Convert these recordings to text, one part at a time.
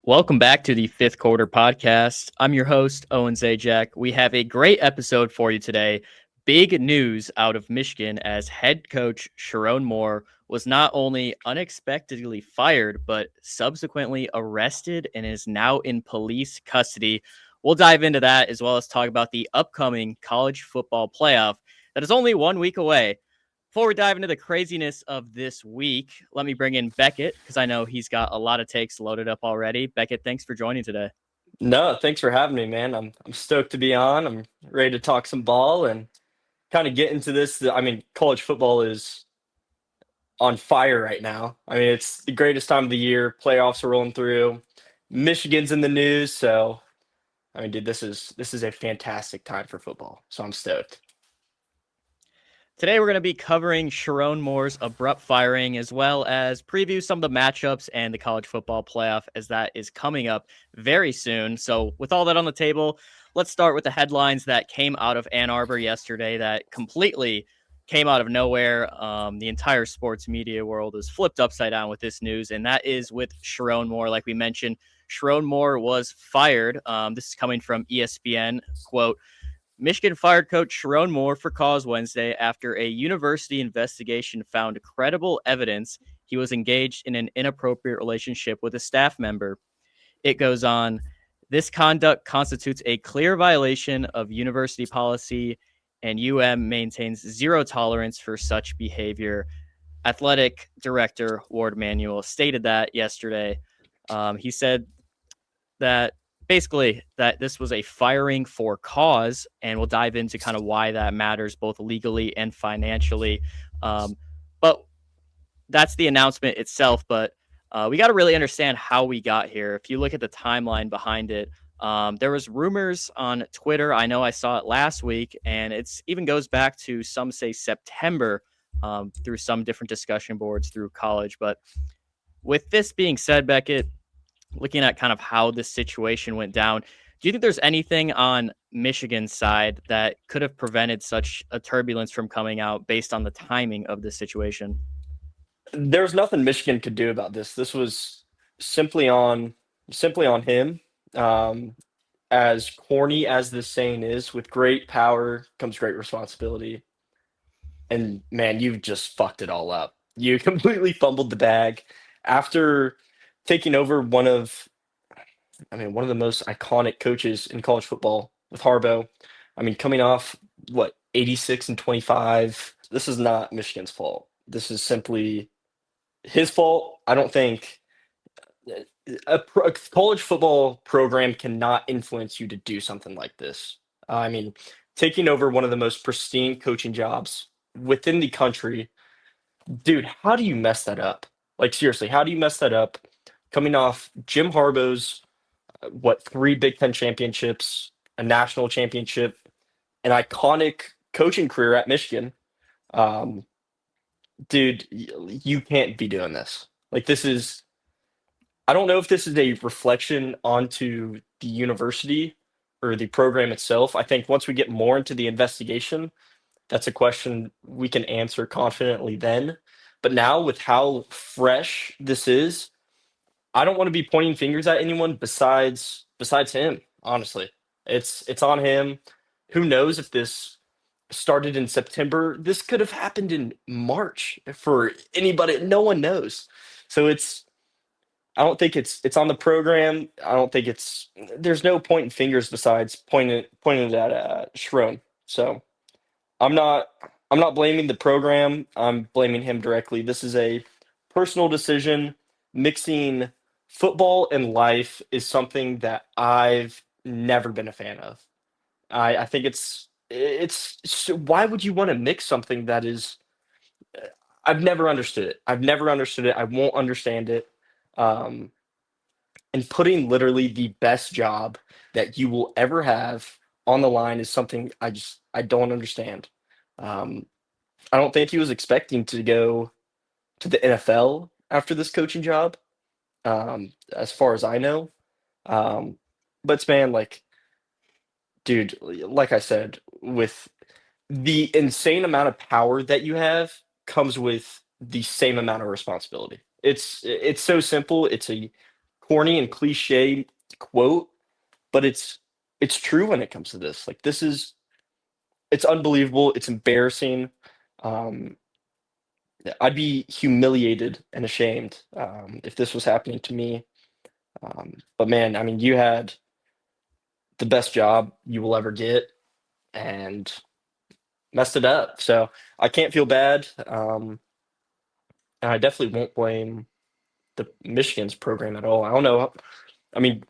Welcome back to the Fifth Quarter Podcast. I'm your host, Owen Zajac. We have a great episode for you today. Big news out of Michigan as head coach Sharon Moore was not only unexpectedly fired, but subsequently arrested and is now in police custody. We'll dive into that as well as talk about the upcoming college football playoff that is only 1 week away. Before we dive into the craziness of this week, let me bring in Beckett because I know he's got a lot of takes loaded up already. Beckett, thanks for joining today. No, thanks for having me, man. I'm stoked to be on. I'm ready to talk some ball and kind of get into this. I mean, college football is on fire right now. I mean, it's the greatest time of the year. Playoffs are rolling through. Michigan's in the news, so I mean, dude, this is a fantastic time for football. So I'm stoked. Today, we're going to be covering Sharon Moore's abrupt firing, as well as preview some of the matchups and the college football playoff, as that is coming up very soon. So, with all that on the table, let's start with the headlines that came out of Ann Arbor yesterday that completely came out of nowhere. The entire sports media world is flipped upside down with this news, and that is with Sharon Moore. Like we mentioned, Sharon Moore was fired. This is coming from ESPN. Quote, Michigan fired coach Sharon Moore for cause Wednesday after a university investigation found credible evidence he was engaged in an inappropriate relationship with a staff member. It goes on, this conduct constitutes a clear violation of university policy, and maintains zero tolerance for such behavior. Athletic director Ward Manuel stated that yesterday. He said that basically that this was a firing for cause, and we'll dive into kind of why that matters both legally and financially. But that's the announcement itself. But we got to really understand how we got here. If you look at the timeline behind it, there was rumors on Twitter. I know I saw it last week, and it's even goes back to some say September through some different discussion boards through college. But with this being said, Beckett, looking at kind of how this situation went down, do you think there's anything on Michigan's side that could have prevented such a turbulence from coming out based on the timing of this situation? There's nothing Michigan could do about this. This was simply on simply on him. Um, as corny as this saying is, with great power comes great responsibility. And man, you just fucked it all up. You completely fumbled the bag after taking over one of the most iconic coaches in college football with Harbaugh. I mean, coming off what 86 and 25. This is not Michigan's fault. This is simply his fault. I don't think a college football program cannot influence you to do something like this. I mean, taking over one of the most pristine coaching jobs within the country, dude, how do you mess that up? Like, seriously, how do you mess that up? Coming off Jim Harbaugh's, what, three Big Ten championships, a national championship, an iconic coaching career at Michigan. Um, dude, you can't be doing this. Like, this is, I don't know if this is a reflection onto the university or the program itself. I think once we get more into the investigation, that's a question we can answer confidently then. But now, with how fresh this is, I don't want to be pointing fingers at anyone besides him, honestly. It's on him. Who knows if this started in September? This could have happened in March for anybody. No one knows. So I don't think it's on the program. I don't think it's there's no pointing fingers besides pointing it at Schroen. So I'm not I'm not blaming the program. I'm blaming him directly. This is a personal decision. Mixing football and life is something that I've never been a fan of. I think why would you want to mix something that is I've never understood it. I've never understood it. I won't understand it. Um, and putting literally the best job that you will ever have on the line is something I don't understand. Um, I don't think he was expecting to go to the NFL after this coaching job, as far as I know. Um, but man, like, dude, like I said, with the insane amount of power that you have comes with the same amount of responsibility. It's so simple. It's a corny and cliche quote, but it's true when it comes to this. Like this is it's unbelievable. It's embarrassing. Um, I'd be humiliated and ashamed if this was happening to me. But man, I mean, you had the best job you will ever get and messed it up. So I can't feel bad. And I definitely won't blame the Michigan's program at all. I don't know. I mean,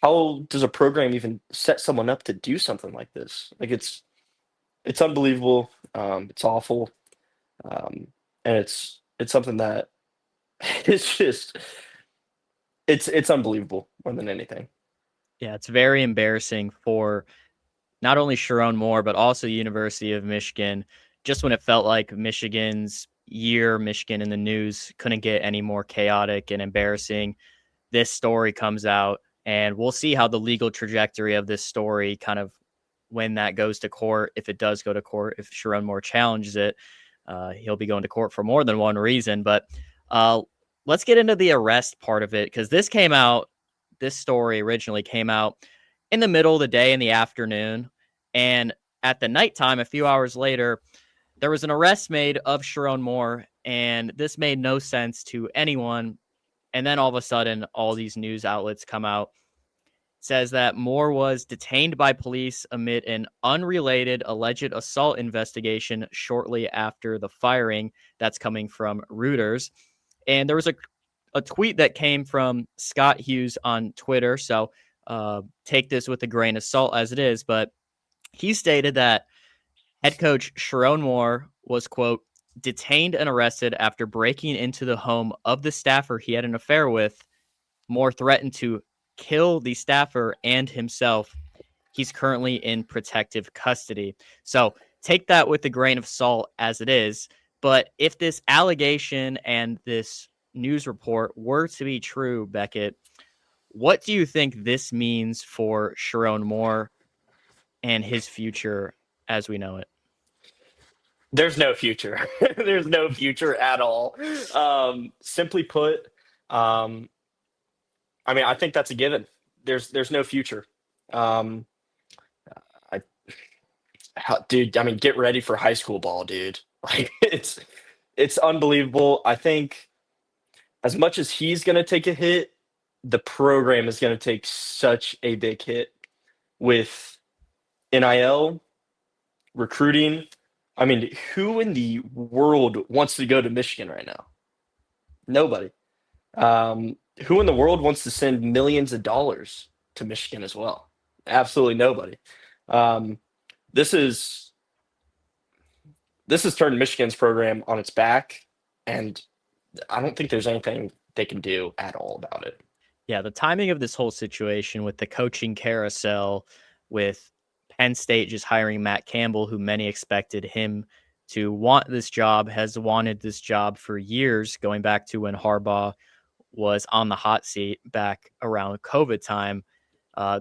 how does a program even set someone up to do something like this? Like it's unbelievable. It's awful. Um, and it's something that it's just it's unbelievable more than anything. Yeah, it's very embarrassing for not only Sharon Moore, but also the University of Michigan. Just when it felt like Michigan's year, Michigan in the news couldn't get any more chaotic and embarrassing. This story comes out, and we'll see how the legal trajectory of this story kind of when that goes to court, if it does go to court, if Sharon Moore challenges it, he'll be going to court for more than one reason. But uh, let's get into the arrest part of it because this story originally came out in the middle of the day in the afternoon. And at the nighttime, a few hours later, there was an arrest made of Sharon Moore. And this made no sense to anyone. And then all of a sudden, all these news outlets come out says that Moore was detained by police amid an unrelated alleged assault investigation shortly after the firing. That's coming from Reuters. And there was a tweet that came from Scott Hughes on Twitter. So take this with a grain of salt as it is. But he stated that head coach Sharon Moore was, quote, detained and arrested after breaking into the home of the staffer he had an affair with. Moore threatened to kill the staffer and himself. He's currently in protective custody. So take that with a grain of salt as it is. But if this allegation and this news report were to be true, Beckett, what do you think this means for Sharon Moore and his future as we know it? There's no future. There's no future at all. Simply put, um, I mean, I think that's a given. There's no future. Um, I, dude, I mean, get ready for high school ball, dude. Like it's unbelievable. I think as much as he's gonna take a hit, the program is gonna take such a big hit with NIL recruiting. I mean, who in the world wants to go to Michigan right now? Nobody. Um, who in the world wants to send millions of dollars to Michigan as well? Absolutely nobody. Um, this is this has turned Michigan's program on its back, and I don't think there's anything they can do at all about it. Yeah, the timing of this whole situation with the coaching carousel, with Penn State just hiring Matt Campbell, who many expected him to want this job, has wanted this job for years, going back to when Harbaugh was on the hot seat back around COVID time.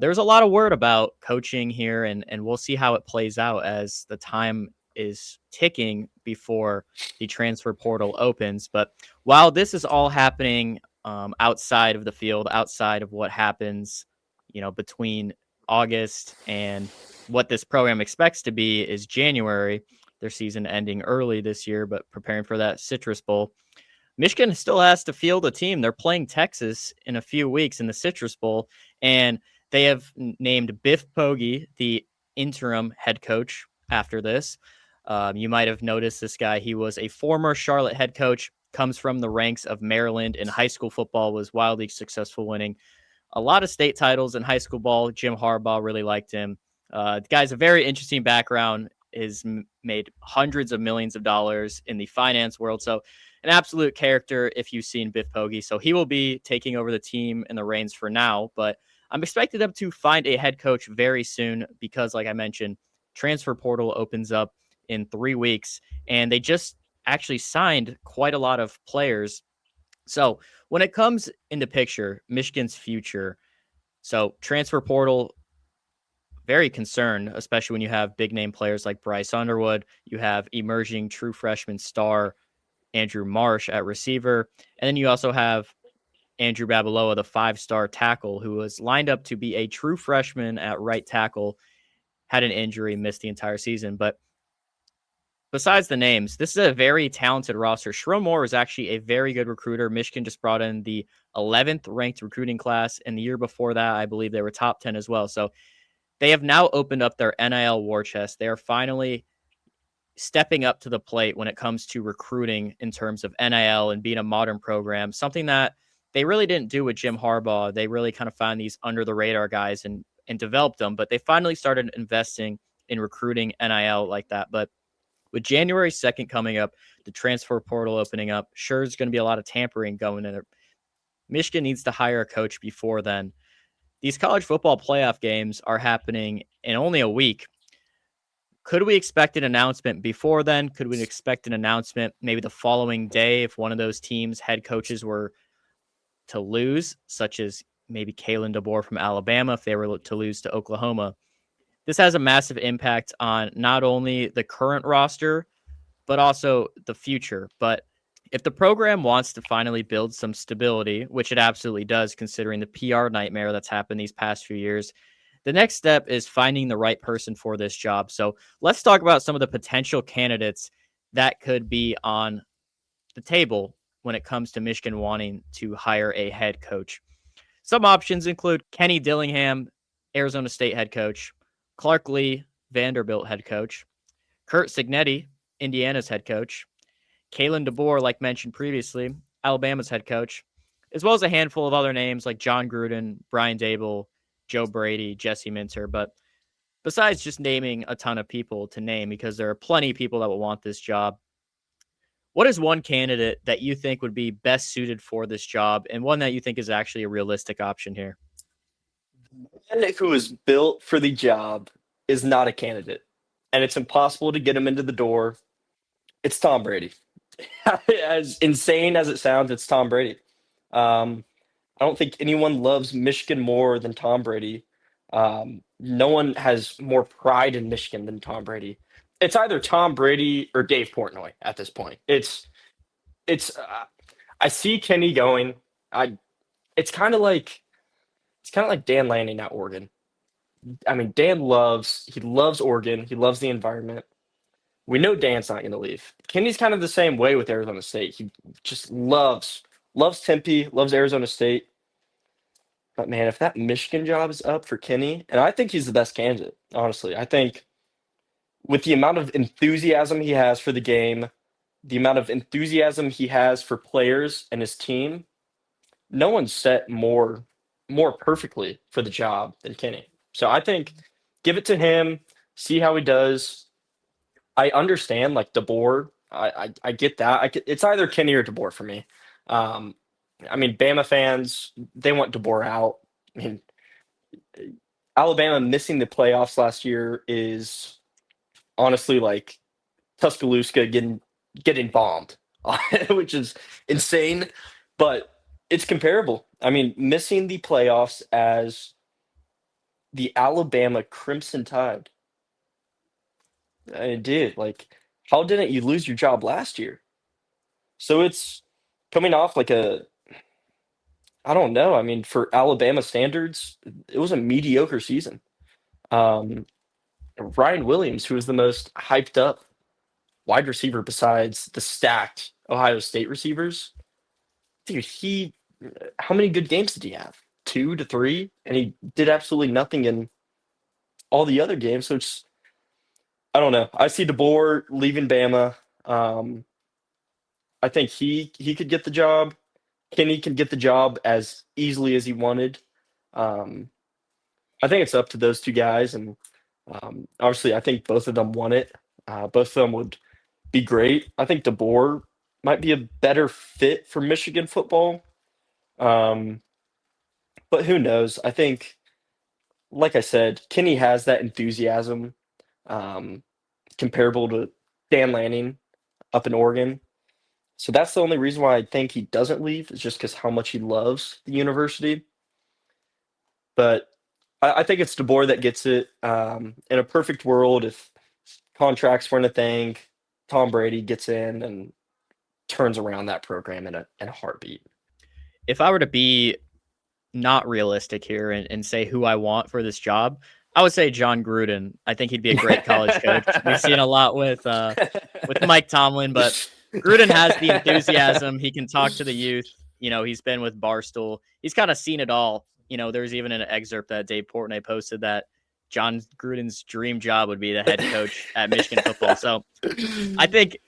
There's a lot of word about coaching here, and we'll see how it plays out as the time is ticking before the transfer portal opens. But while this is all happening outside of the field, outside of what happens, between August and what this program expects to be is January, their season ending early this year, but preparing for that Citrus Bowl. Michigan still has to field a team. They're playing Texas in a few weeks in the Citrus Bowl, and they have named Biff Poggi the interim head coach after this. You might have noticed this guy. He was a former Charlotte head coach, comes from the ranks of Maryland in high school football, was wildly successful, winning a lot of state titles in high school ball. Jim Harbaugh really liked him. The guy's a very interesting background, is made hundreds of millions of dollars in the finance world. So an absolute character if you've seen Biff Poggi. So he will be taking over the team and the reins for now, but I'm expecting them to find a head coach very soon because, like I mentioned, transfer portal opens up in 3 weeks, and they just actually signed quite a lot of players. So when it comes into picture, Michigan's future, so transfer portal, very concerned, especially when you have big name players like Bryce Underwood. You have emerging true freshman star Andrew Marsh at receiver. And then you also have Andrew Babiloa, the 5-star tackle, who was lined up to be a true freshman at right tackle, had an injury, missed the entire season. But besides the names, this is a very talented roster. Sharon Moore was actually a very good recruiter. Michigan just brought in the 11th ranked recruiting class, and the year before that, I believe they were top 10 as well. So they have now opened up their NIL war chest. They are finally stepping up to the plate when it comes to recruiting in terms of NIL and being a modern program, something that they really didn't do with Jim Harbaugh. They really kind of found these under the radar guys and developed them, but they finally started investing in recruiting NIL like that. But with January 2nd coming up, the transfer portal opening up, sure, there's going to be a lot of tampering going in. Michigan needs to hire a coach before then. These college football playoff games are happening in only a week. Could we expect an announcement before then? Could we expect an announcement maybe the following day if one of those teams' head coaches were to lose, such as maybe Kalen DeBoer from Alabama if they were to lose to Oklahoma? This has a massive impact on not only the current roster, but also the future. But if the program wants to finally build some stability, which it absolutely does, considering the PR nightmare that's happened these past few years, the next step is finding the right person for this job. So let's talk about some of the potential candidates that could be on the table when it comes to Michigan wanting to hire a head coach. Some options include Kenny Dillingham, Arizona State head coach, Clark Lee, Vanderbilt head coach, Kurt Signetti, Indiana's head coach, Kalen DeBoer, like mentioned previously, Alabama's head coach, as well as a handful of other names like John Gruden, Brian Dable, Joe Brady, Jesse Minter. But besides just naming a ton of people to name, because there are plenty of people that will want this job, what is one candidate that you think would be best suited for this job and one that you think is actually a realistic option here? And who is built for the job is not a candidate, and it's impossible to get him into the door. It's Tom Brady. As insane as it sounds, it's Tom Brady. Um, I don't think anyone loves Michigan more than Tom Brady. No one has more pride in Michigan than Tom Brady. It's either Tom Brady or Dave Portnoy at this point. It's. I see Kenny going. I. It's kind of like Dan Lanning at Oregon. I mean, he loves Oregon. He loves the environment. We know Dan's not going to leave. Kenny's kind of the same way with Arizona State. He just loves Tempe, loves Arizona State. But man, if that Michigan job is up for Kenny, and I think he's the best candidate, honestly. I think with the amount of enthusiasm he has for the game, the amount of enthusiasm he has for players and his team, no one's set more perfectly for the job than Kenny. So I think give it to him, see how he does. I understand like DeBoer. I get that. It's either Kenny or DeBoer for me. Um, I mean, Bama fans they want DeBoer out. I mean, Alabama missing the playoffs last year is honestly like Tuscaloosa getting bombed, which is insane, but it's comparable. I mean, missing the playoffs as the Alabama Crimson Tide. It did. Like, how didn't you lose your job last year? So it's coming off like I don't know. I mean, for Alabama standards, it was a mediocre season. Um, Ryan Williams, who was the most hyped up wide receiver besides the stacked Ohio State receivers, dude, how many good games did he have? Two to three, and he did absolutely nothing in all the other games. So it's I don't know. I see DeBoer leaving Bama. Um, I think he could get the job. Kenny can get the job as easily as he wanted. Um, I think it's up to those two guys, and obviously, I think both of them want it. Both of them would be great. I think DeBoer might be a better fit for Michigan football, um, but who knows? I think, like I said, Kenny has that enthusiasm um, comparable to Dan Lanning up in Oregon. So that's the only reason why I think he doesn't leave is just because how much he loves the university. But I think it's DeBoer that gets it. In a perfect world, if contracts weren't a thing, Tom Brady gets in and turns around that program in a heartbeat. if I were to be not realistic here and say who I want for this job, I would say John Gruden. I think he'd be a great college coach. We've seen a lot with Mike Tomlin, but Gruden has the enthusiasm. He can talk to the youth. He's been with Barstool. He's kind of seen it all. There's even an excerpt that Dave Portnoy posted that John Gruden's dream job would be the head coach at Michigan football. So I think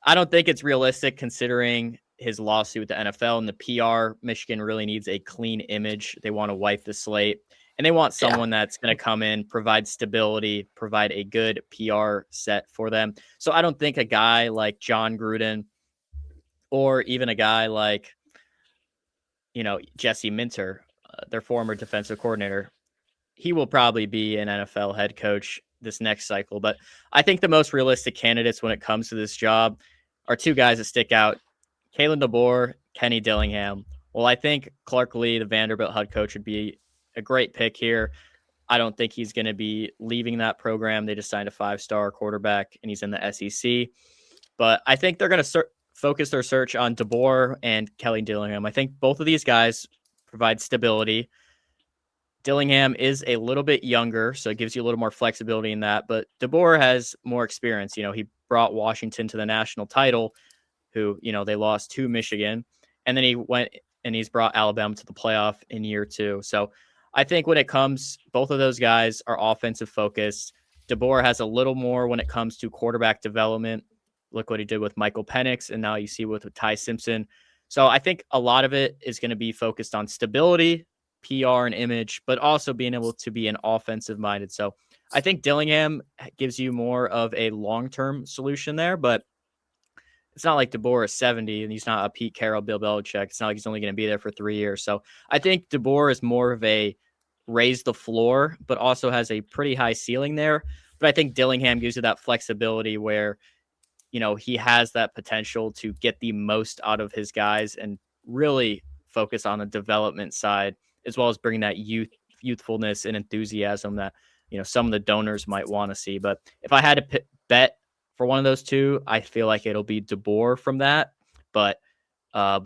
I don't think it's realistic considering his lawsuit with the NFL and the PR. Michigan really needs a clean image. They want to wipe the slate and they want Yeah. someone that's going to come in, provide stability, provide a good PR set for them. So I don't think a guy like John Gruden or even a guy like, Jesse Minter, their former defensive coordinator, he will probably be an NFL head coach this next cycle. But I think the most realistic candidates when it comes to this job are two guys that stick out: Kalen DeBoer, Kenny Dillingham. Well, I think Clark Lee, the Vanderbilt head coach, would be a great pick here. I don't think he's going to be leaving that program. They just signed a 5-star quarterback, and he's in the SEC. But I think they're going to focus their search on DeBoer and Kelly Dillingham. I think both of these guys provide stability. Dillingham is a little bit younger, so it gives you a little more flexibility in that. But DeBoer has more experience. He brought Washington to the national title, who, they lost to Michigan. And then he went and he's brought Alabama to the playoff in year 2. So I think when it comes, both of those guys are offensive focused. DeBoer has a little more when it comes to quarterback development. Look what he did with Michael Penix, and now you see with Ty Simpson. So I think a lot of it is going to be focused on stability, PR, and image, but also being able to be an offensive minded. So I think Dillingham gives you more of a long-term solution there, but it's not like DeBoer is 70 and he's not a Pete Carroll, Bill Belichick. It's not like he's only going to be there for 3 years. So I think DeBoer is more of a raise the floor, but also has a pretty high ceiling there. But I think Dillingham gives you that flexibility where, he has that potential to get the most out of his guys and really focus on the development side, as well as bring that youthfulness and enthusiasm that, some of the donors might want to see. But if I had to bet for one of those two, I feel like it'll be DeBoer from that. But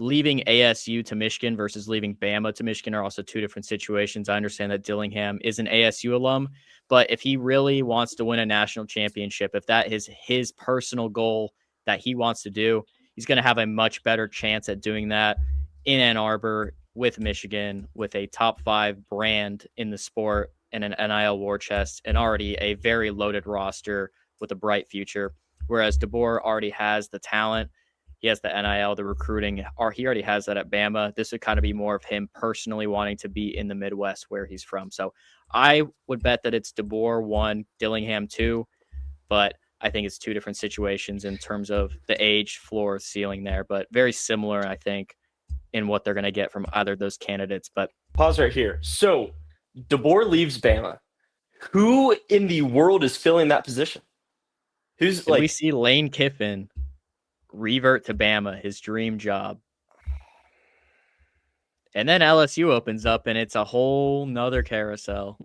leaving ASU to Michigan versus leaving Bama to Michigan are also two different situations. I understand that Dillingham is an ASU alum, but if he really wants to win a national championship, if that is his personal goal that he wants to do, he's going to have a much better chance at doing that in Ann Arbor with Michigan, with a top 5 brand in the sport and an NIL war chest and already a very loaded roster with a bright future. Whereas DeBoer already has the talent. He has the NIL, the recruiting, or he already has that at Bama. This would kind of be more of him personally wanting to be in the Midwest where he's from. So I would bet that it's DeBoer 1, Dillingham 2, but I think it's two different situations in terms of the age, floor, ceiling there, but very similar, I think, in what they're going to get from either of those candidates. But Pause right here. So DeBoer leaves Bama. Who in the world is filling that position? Who's did we like see Lane Kiffin revert to Bama, his dream job? And then LSU opens up and it's a whole nother carousel.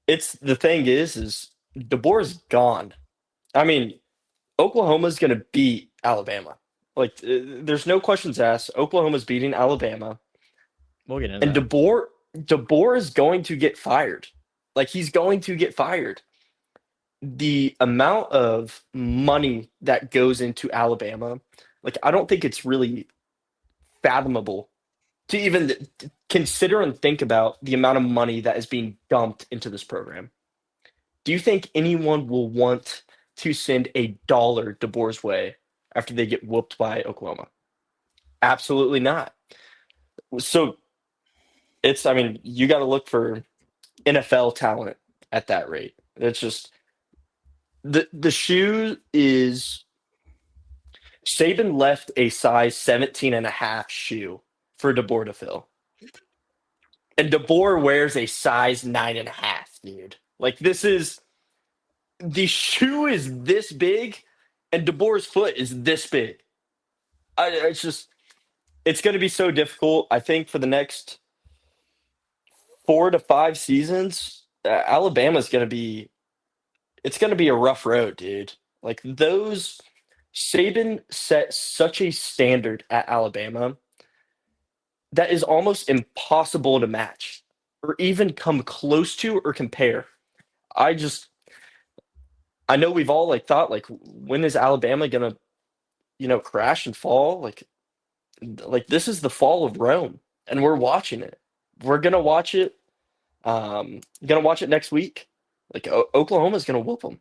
it's the thing is DeBoer's gone. I mean, Oklahoma's going to beat Alabama. Like, there's no questions asked. Oklahoma's beating Alabama, We'll get into and that. DeBoer is going to get fired. Like, he's going to get fired. The amount of money that goes into Alabama, like, I don't think it's really fathomable to even consider and think about the amount of money that is being dumped into this program. Do you think anyone will want to send a dollar DeBoer's way after they get whooped by Oklahoma? Absolutely not. So I mean, you got to look for NFL talent at that rate. It's just the shoe is Saban left a size 17 and a half shoe for DeBoer to fill. And DeBoer wears a size 9.5, dude. Like, the shoe is this big and DeBoer's foot is this big. It's going to be so difficult. I think for the next 4 to 5 seasons, Alabama's going to be, it's going to be a rough road, dude. Like, Saban set such a standard at Alabama that is almost impossible to match or even come close to or compare. I just I know we've all like thought like when is Alabama gonna, crash and fall? Like this is the fall of Rome and we're watching it. We're gonna watch it. Gonna watch it next week. Like Oklahoma's gonna whoop them.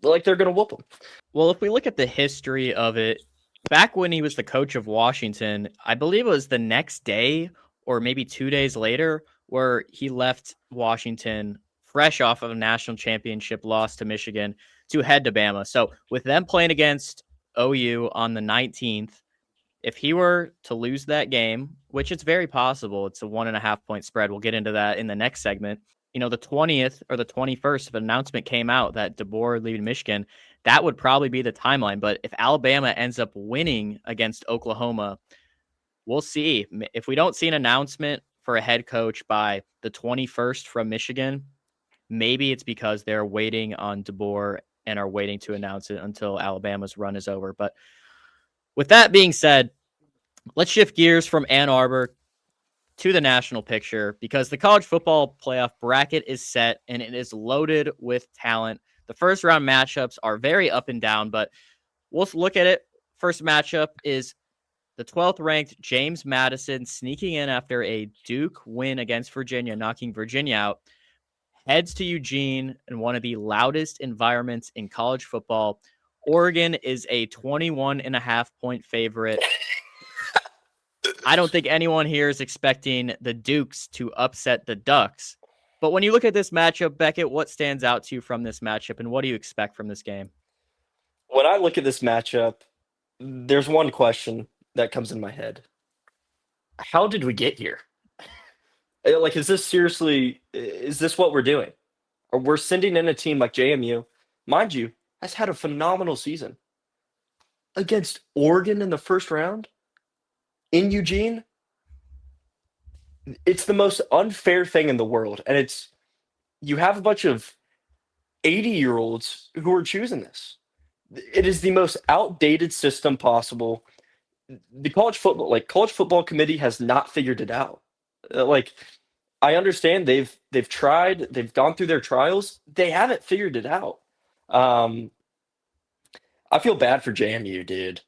Like they're gonna whoop them. Well, if we look at the history of it, back when he was the coach of Washington, I believe it was the next day or maybe 2 days later where he left Washington fresh off of a national championship loss to Michigan to head to Bama. So, with them playing against OU on the 19th, if he were to lose that game, which it's very possible, it's a 1.5 point spread. We'll get into that in the next segment. The 20th or the 21st, if an announcement came out that DeBoer leaving Michigan, that would probably be the timeline. But if Alabama ends up winning against Oklahoma, we'll see. If we don't see an announcement for a head coach by the 21st from Michigan, maybe it's because they're waiting on DeBoer and are waiting to announce it until Alabama's run is over. But with that being said, let's shift gears from Ann Arbor to the national picture because the college football playoff bracket is set and it is loaded with talent. The first round matchups are very up and down, but we'll look at it. First matchup is the 12th ranked James Madison sneaking in after a Duke win against Virginia, knocking Virginia out, heads to Eugene in one of the loudest environments in college football. Oregon is a 21.5 point favorite. I don't think anyone here is expecting the Dukes to upset the Ducks. But when you look at this matchup, Beckett, what stands out to you from this matchup and what do you expect from this game? When I look at this matchup, there's one question that comes in my head. How did we get here? Like, is this what we're doing? Or we're sending in a team like JMU, mind you, has had a phenomenal season against Oregon in the first round in Eugene. It's the most unfair thing in the world. And you have a bunch of 80-year-olds who are choosing this. It is the most outdated system possible. The college football committee has not figured it out. Like I understand they've tried, they've gone through their trials, they haven't figured it out. Um, I feel bad for JMU, dude.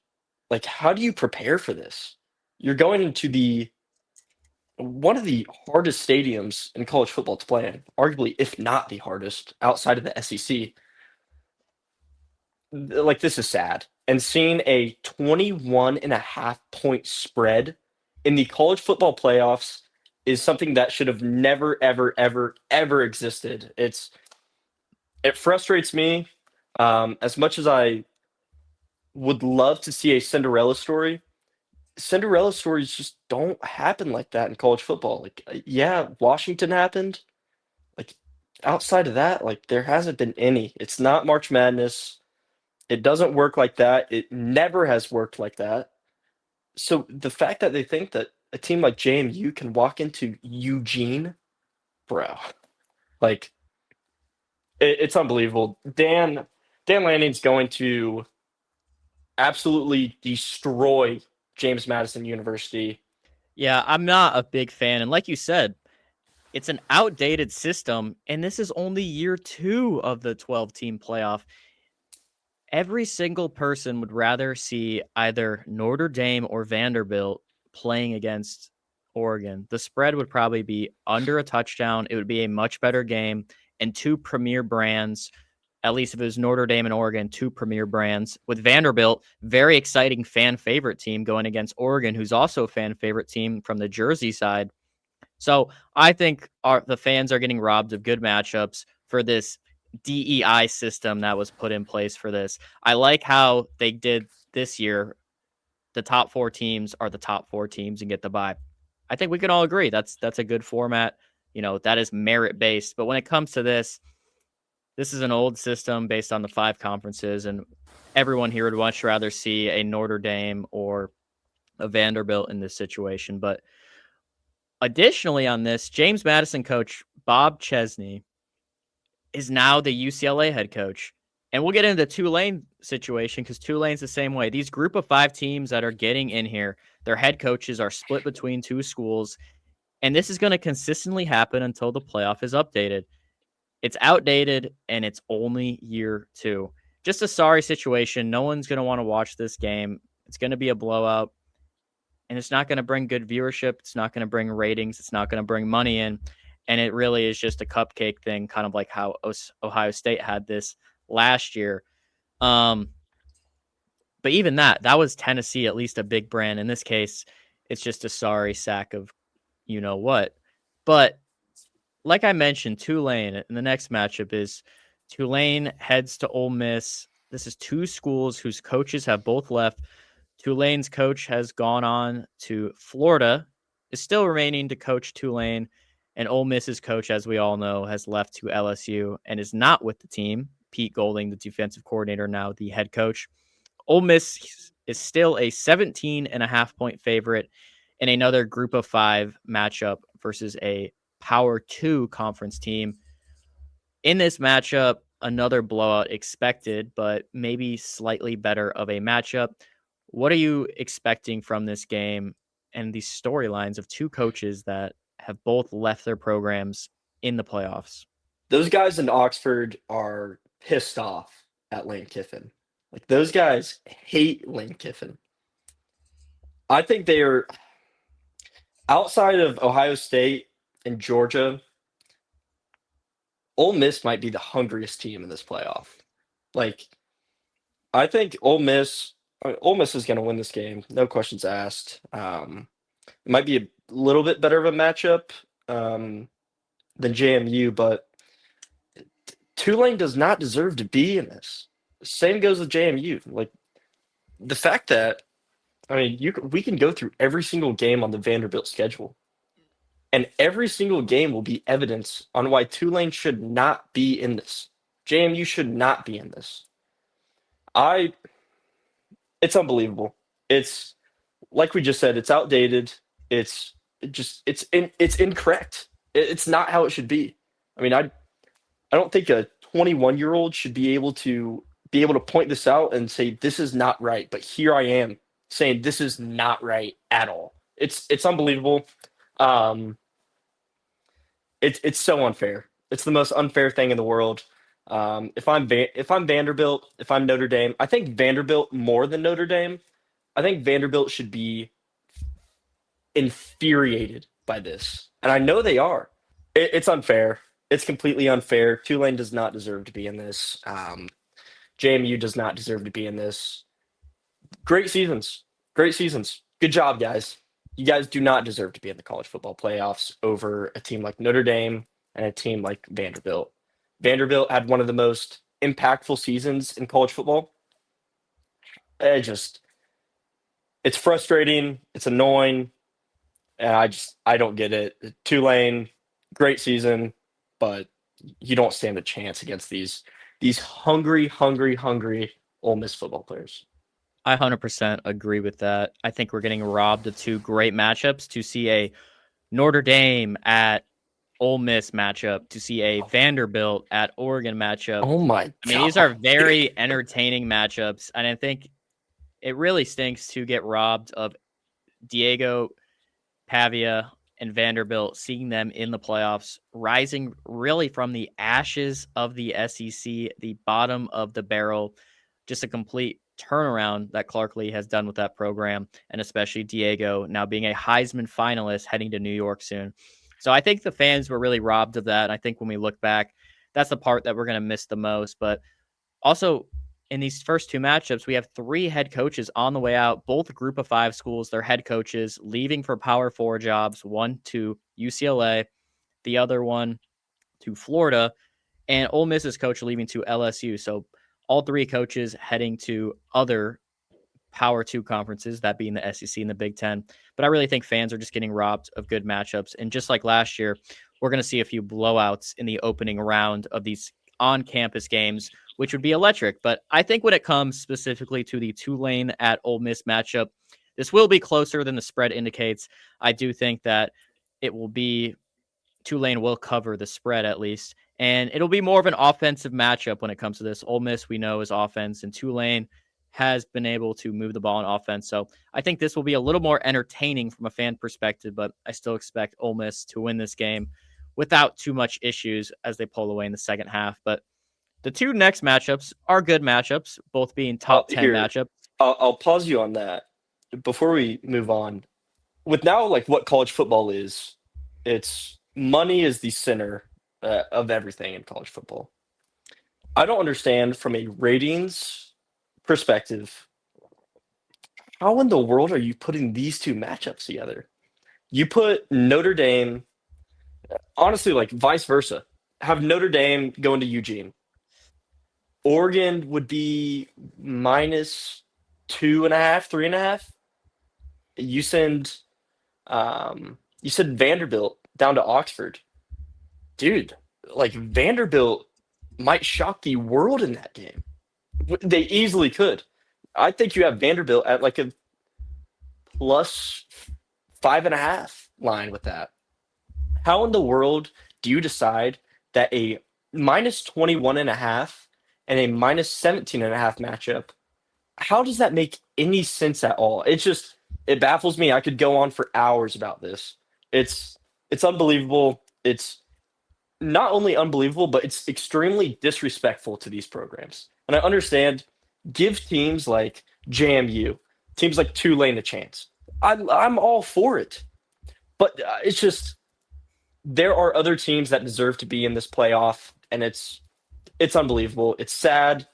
Like, how do you prepare for this? You're going into the one of the hardest stadiums in college football to play in, arguably, if not the hardest, outside of the SEC. Like, this is sad. And seeing a 21.5 point spread in the college football playoffs is something that should have never, ever, ever, ever existed. It frustrates me. As much as I would love to see a Cinderella stories just don't happen like that in college football. Like, yeah, Washington happened. Like, outside of that, like, there hasn't been any. It's not March Madness. It doesn't work like that. It never has worked like that. So the fact that they think that a team like JMU can walk into Eugene, bro, like, it's unbelievable. Dan Lanning's going to absolutely destroy James Madison University. Yeah, I'm not a big fan. And like you said, it's an outdated system, and this is only year two of the 12-team playoff. Every single person would rather see either Notre Dame or Vanderbilt playing against Oregon. The spread would probably be under a touchdown. It would be a much better game, and two premier brands, at least if it was Notre Dame and Oregon, two premier brands. With Vanderbilt, very exciting fan favorite team going against Oregon, who's also a fan favorite team from the Jersey side. So I think the fans are getting robbed of good matchups for this DEI system that was put in place for this. I like how they did this year. The top four teams are the top four teams and get the bye. I think we can all agree that's a good format. That is merit based. But when it comes to this is an old system based on the five conferences, and everyone here would much rather see a Notre Dame or a Vanderbilt in this situation. But additionally, on this, James Madison coach Bob Chesney is now the UCLA head coach. And we'll get into the Tulane situation because Tulane's the same way. These group of 5 teams that are getting in here, their head coaches are split between 2 schools, and this is gonna consistently happen until the playoff is updated. It's outdated, and it's only year 2. Just a sorry situation. No one's gonna wanna watch this game. It's gonna be a blowout, and it's not gonna bring good viewership. It's not gonna bring ratings. It's not gonna bring money in, and it really is just a cupcake thing, kind of like how Ohio State had this last year. Um, but even that was Tennessee, at least a big brand. In this case, it's just a sorry sack of you know what. But like I mentioned, Tulane in the next matchup is Tulane heads to Ole Miss. This is 2 schools whose coaches have both left. Tulane's coach has gone on to Florida, is still remaining to coach Tulane, and Ole Miss's coach, as we all know, has left to LSU and is not with the team. Pete Golding, the defensive coordinator, now the head coach. Ole Miss is still a 17.5 point favorite in another group of 5 matchup versus a Power 2 conference team. In this matchup, another blowout expected, but maybe slightly better of a matchup. What are you expecting from this game and these storylines of 2 coaches that have both left their programs in the playoffs? Those guys in Oxford are pissed off at Lane Kiffin. Like those guys hate Lane Kiffin. I think they are outside of Ohio State and Georgia. Ole Miss might be the hungriest team in this playoff. Like I think Ole Miss is going to win this game, no questions asked. It might be a little bit better of a matchup um, than JMU, but Tulane does not deserve to be in this. Same goes with JMU. Like the fact that we can go through every single game on the Vanderbilt schedule, and every single game will be evidence on why Tulane should not be in this. JMU should not be in this. I It's unbelievable. It's like we just said, it's outdated. It's it's incorrect. It's not how it should be. I mean, I don't think a 21-year-old should be able to point this out and say this is not right. But here I am saying this is not right at all. It's unbelievable. Um, it's so unfair. It's the most unfair thing in the world. If I'm Vanderbilt, if I'm Notre Dame, I think Vanderbilt more than Notre Dame. I think Vanderbilt should be infuriated by this, and I know they are. It's unfair. It's completely unfair. Tulane does not deserve to be in this. JMU does not deserve to be in this. Great seasons. Great seasons. Good job, guys. You guys do not deserve to be in the college football playoffs over a team like Notre Dame and a team like Vanderbilt. Vanderbilt had one of the most impactful seasons in college football. It just, it's frustrating. It's annoying. And I don't get it. Tulane, great season, but you don't stand a chance against these hungry, hungry, hungry Ole Miss football players. I 100% agree with that. I think we're getting robbed of 2 great matchups to see a Notre Dame at Ole Miss matchup, to see a Vanderbilt at Oregon matchup. Oh my I mean, these god. are very entertaining matchups, and I think it really stinks to get robbed of Diego Pavia and Vanderbilt, seeing them in the playoffs, rising really from the ashes of the SEC, the bottom of the barrel. Just a complete turnaround that Clark Lee has done with that program, and especially Diego now being a Heisman finalist heading to New York soon. So I think the fans were really robbed of that. I think when we look back, that's the part that we're going to miss the most. But also, in these first 2 matchups, we have 3 head coaches on the way out, both group of 5 schools, their head coaches leaving for Power 4 jobs, one to UCLA, the other one to Florida, and Ole Miss's coach leaving to LSU. So all 3 coaches heading to other Power 2 conferences, that being the SEC and the Big Ten. But I really think fans are just getting robbed of good matchups. And just like last year, we're going to see a few blowouts in the opening round of these on campus games, which would be electric. But I think when it comes specifically to the Tulane at Ole Miss matchup, this will be closer than the spread indicates. I do think that it will be Tulane will cover the spread at least. And it'll be more of an offensive matchup when it comes to this. Ole Miss, we know, is offense, and Tulane has been able to move the ball on offense. So I think this will be a little more entertaining from a fan perspective, but I still expect Ole Miss to win this game without too much issues as they pull away in the second half. But the two next matchups are good matchups, both being top 10 Here, matchups. I'll pause you on that before we move on. With now, like what college football is, it's money is the center of everything in college football. I don't understand from a ratings perspective, how in the world are you putting these two matchups together? You put Notre Dame, honestly, like vice versa. Have Notre Dame going to Eugene. Oregon would be minus 2.5, 3.5. You send you said Vanderbilt down to Oxford. Dude, like Vanderbilt might shock the world in that game. They easily could. I think you have Vanderbilt at like a plus 5.5 line with that. How in the world do you decide that a minus 21.5 and a minus 17.5 matchup, how does that make any sense at all? It baffles me. I could go on for hours about this. It's it's unbelievable. It's not only unbelievable, but it's extremely disrespectful to these programs. And I understand, give teams like JMU, teams like Tulane a chance. I'm all for it, but it's just there are other teams that deserve to be in this playoff, and it's unbelievable. It's sad.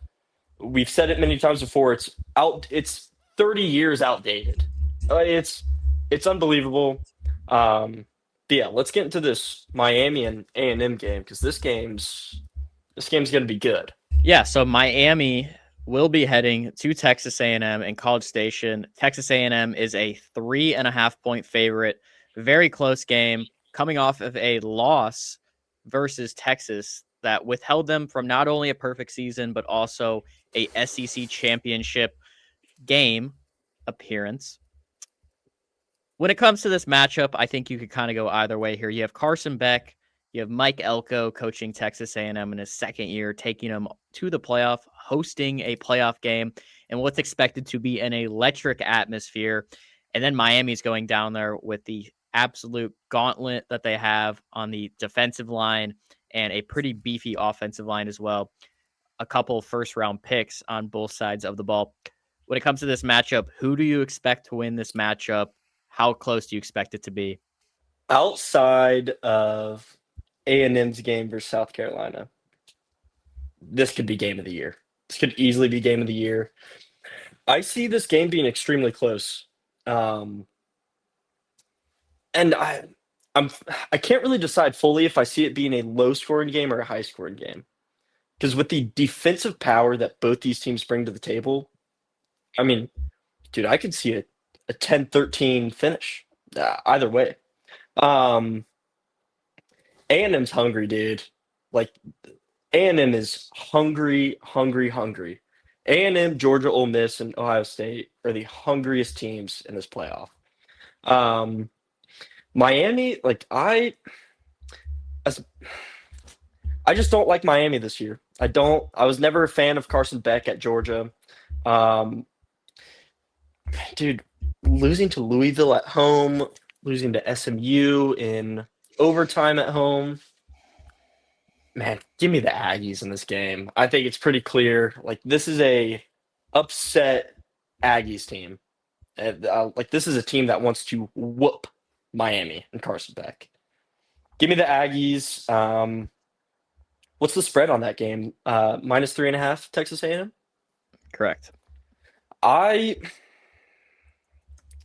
We've said it many times before. It's out. It's 30 years outdated. It's unbelievable. But yeah, let's get into this Miami and A&M game because this game's going to be good. Yeah, so Miami will be heading to Texas A&M and College Station. Texas A&M is a 3.5 point favorite. Very close game, coming off of a loss versus Texas that withheld them from not only a perfect season but also a SEC championship game appearance. When it comes to this matchup, I think you could kind of go either way here. You have Carson Beck, you have Mike Elko coaching Texas A&M in his second year, taking them to the playoff, hosting a playoff game, and what's expected to be an electric atmosphere. And then Miami's going down there with the absolute gauntlet that they have on the defensive line and a pretty beefy offensive line as well. A couple first round picks on both sides of the ball. When it comes to this matchup, who do you expect to win this matchup? How close do you expect it to be? Outside of A&M's game versus South Carolina, this could be game of the year. This could easily be game of the year. I see this game being extremely close. Um, and I'm I can't really decide fully if I see it being a low scoring game or a high scoring game. Because with the defensive power that both these teams bring to the table, I mean, dude, I could see a 10-13 finish. Either way. Um, A&M's hungry, dude. Like A&M is hungry, hungry, hungry. A&M, Georgia, Ole Miss, and Ohio State are the hungriest teams in this playoff. Um, Miami, like as I just don't like Miami this year. I don't. I was never a fan of Carson Beck at Georgia. Um, dude, losing to Louisville at home, losing to SMU in overtime at home. Man, give me the Aggies in this game. I think it's pretty clear. Like this is a upset Aggies team. Like this is a team that wants to whoop Miami and Carson Beck. Give me the Aggies. What's the spread on that game? Minus 3.5, Texas A&M. Correct. I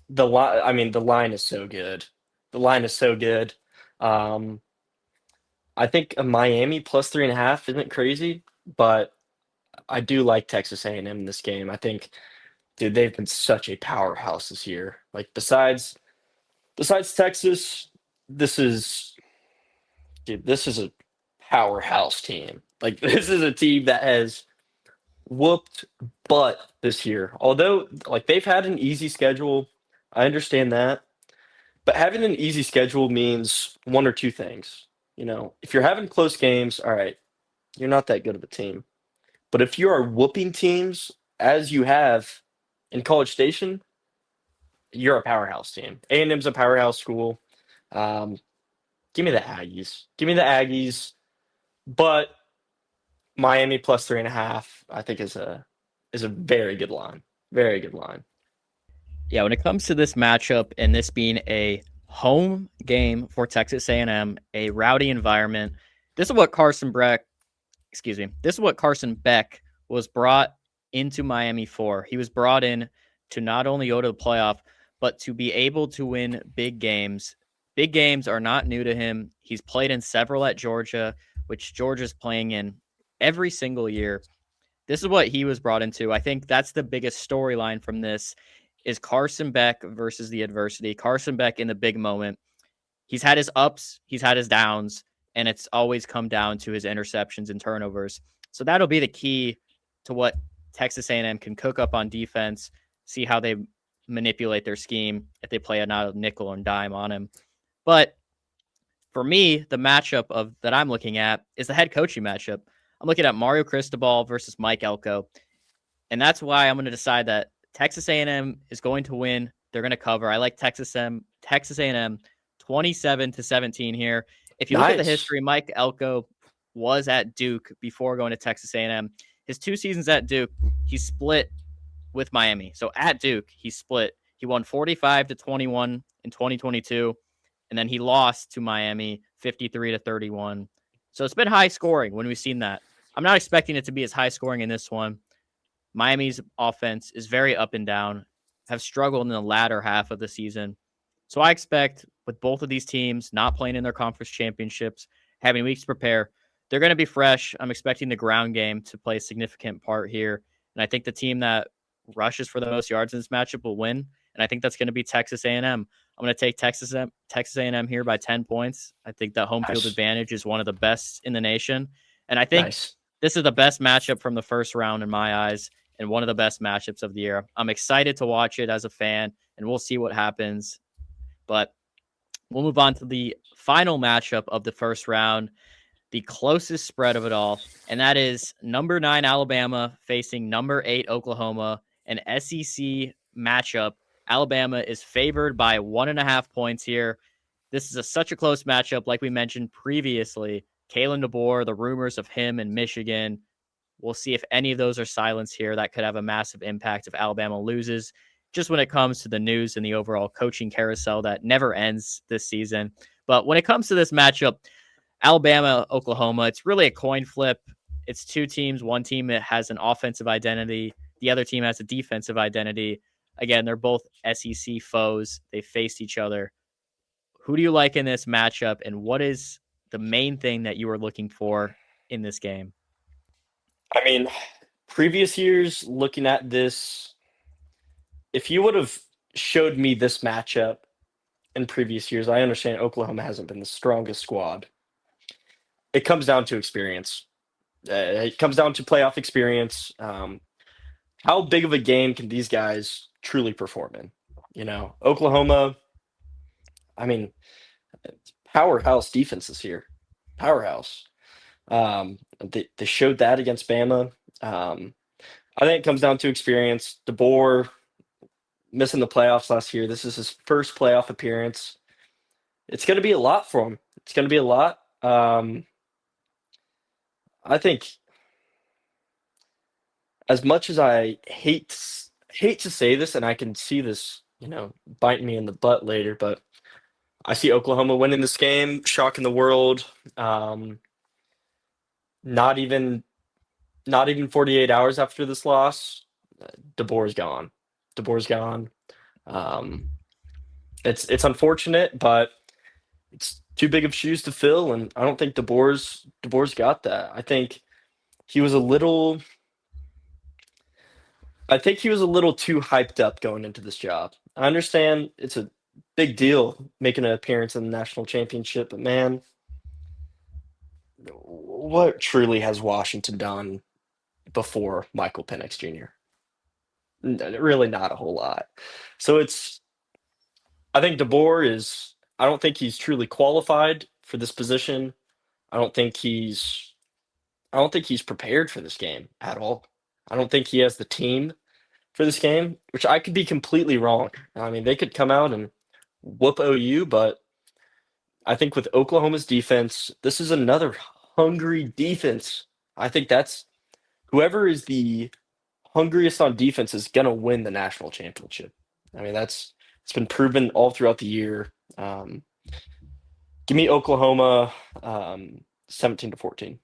the line. I mean, the line is so good. The line is so good. Um, I think a Miami plus 3.5 isn't crazy, but I do like Texas A&M in this game. I think, dude, they've been such a powerhouse this year. Like besides Texas, this is this is a powerhouse team. Like this is a team that has whooped butt this year. Although like they've had an easy schedule, I understand that. But having an easy schedule means one or two things. If you're having close games, all right, you're not that good of a team. But if you are whooping teams as you have in College Station, you're a powerhouse team. A&M's a powerhouse school. Um, give me the Aggies. Give me the Aggies. But Miami plus 3.5, I think is a very good line. Very good line. Yeah, when it comes to this matchup and this being a home game for Texas A&M, a rowdy environment, this is what Carson Beck was brought into Miami for. He was brought in to not only go to the playoff, but to be able to win big games. Big games are not new to him. He's played in several at Georgia, which Georgia's playing in every single year. This is what he was brought into. I think that's the biggest storyline from this is Carson Beck versus the adversity. Carson Beck in the big moment. He's had his ups, he's had his downs, and it's always come down to his interceptions and turnovers. So that'll be the key to what Texas A&M can cook up on defense, see how they manipulate their scheme if they play a not a nickel and dime on him. But for me, the matchup of that I'm looking at is the head coaching matchup. I'm looking at Mario Cristobal versus Mike Elko, and that's why I'm going to decide that Texas A&M is going to win. They're going to cover. I like Texas A&M 27-17 here. If you look at the Nice. history, Mike Elko was at Duke before going to Texas A&M. His 2 seasons at Duke, he split with Miami. So at Duke, he split. He won 45-21 in 2022, and then he lost to Miami 53-31. So it's been high scoring when we've seen that. I'm not expecting it to be as high scoring in this one. Miami's offense is very up and down, have struggled in the latter half of the season. So I expect with both of these teams not playing in their conference championships, having weeks to prepare, they're going to be fresh. I'm expecting the ground game to play a significant part here. And I think the team that rushes for the most yards in this matchup will win. And I think that's going to be Texas A&M. I'm going to take Texas A&M here by 10 points. I think that home field Nice. advantage is one of the best in the nation. And I think Nice. this is the best matchup from the first round in my eyes and one of the best matchups of the year. I'm excited to watch it as a fan, and we'll see what happens. But we'll move on to the final matchup of the first round, the closest spread of it all, and that is number 9 Alabama facing number 8 Oklahoma, an SEC matchup. Alabama is favored by 1.5 points here. This is such a close matchup, like we mentioned previously. Kalen DeBoer, the rumors of him in Michigan. We'll see if any of those are silenced here. That could have a massive impact if Alabama loses. Just when it comes to the news and the overall coaching carousel that never ends this season. But when it comes to this matchup, Alabama, Oklahoma, it's really a coin flip. It's two teams. One team that has an offensive identity, the other team has a defensive identity. Again, they're both SEC foes. They faced each other. Who do you like in this matchup, and what is the main thing that you are looking for in this game? I mean, previous years looking at this, if you would have showed me this matchup in previous years, I understand Oklahoma hasn't been the strongest squad. It comes down to experience. It comes down to playoff experience. How big of a game can these guys truly perform in? Oklahoma, I mean, powerhouse defenses here. Powerhouse. They showed that against Bama. I think it comes down to experience. DeBoer missing the playoffs last year. This is his first playoff appearance. It's going to be a lot for him. It's going to be a lot. I think as much as I hate to say this, and I can see this, biting me in the butt later, but I see Oklahoma winning this game, shocking the world. Um, not even not even 48 hours after this loss, DeBoer's gone. DeBoer's gone. Um, it's unfortunate, but it's too big of shoes to fill, and I don't think DeBoer's got that. He was a little I think he was a little too hyped up going into this job. I understand it's a big deal making an appearance in the national championship, but man, what truly has Washington done before Michael Penix Jr.? Really not a whole lot. So I think DeBoer is, I don't think he's truly qualified for this position. I don't think he's I don't think he's prepared for this game at all. I don't think he has the team for this game, which I could be completely wrong. I mean, they could come out and whoop OU, but I think with Oklahoma's defense, this is another hungry defense. I think that's whoever is the hungriest on defense is going to win the national championship. I mean, it's been proven all throughout the year. Um, Give me Oklahoma 17-14.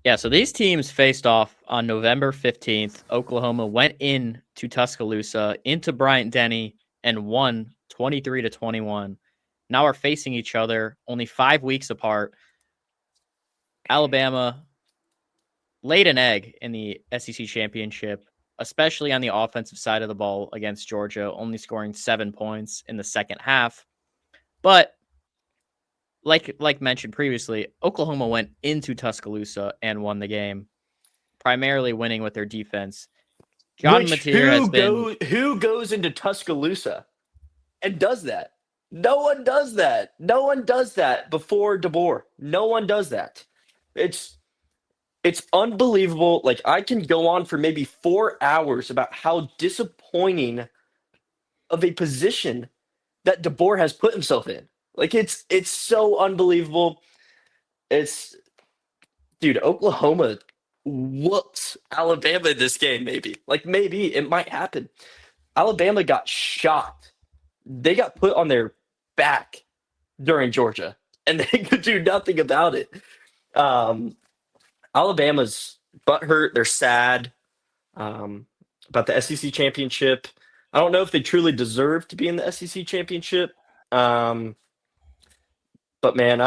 Yeah, so these teams faced off on November 15th. Oklahoma went in to Tuscaloosa, into Bryant Denny, and won 23-21. Now are facing each other only 5 weeks apart. Alabama laid an egg in the SEC championship, especially on the offensive side of the ball against Georgia, only scoring 7 points in the second half. But like mentioned previously, Oklahoma went into Tuscaloosa and won the game, primarily winning with their defense. John Which Mateer has been who goes into Tuscaloosa and does that? No one does that. No one does that before DeBoer. No one does that. It's it's unbelievable. Like I can go on for maybe 4 hours about how disappointing of a position that DeBoer has put himself in. Like it's so unbelievable. It's dude, Oklahoma whoops Alabama in this game, maybe. Like maybe it might happen. Alabama got shocked. They got put on their back during Georgia, and they could do nothing about it. Um, Alabama's butthurt. They're sad about the SEC championship. I don't know if they truly deserve to be in the SEC championship. Um, but man,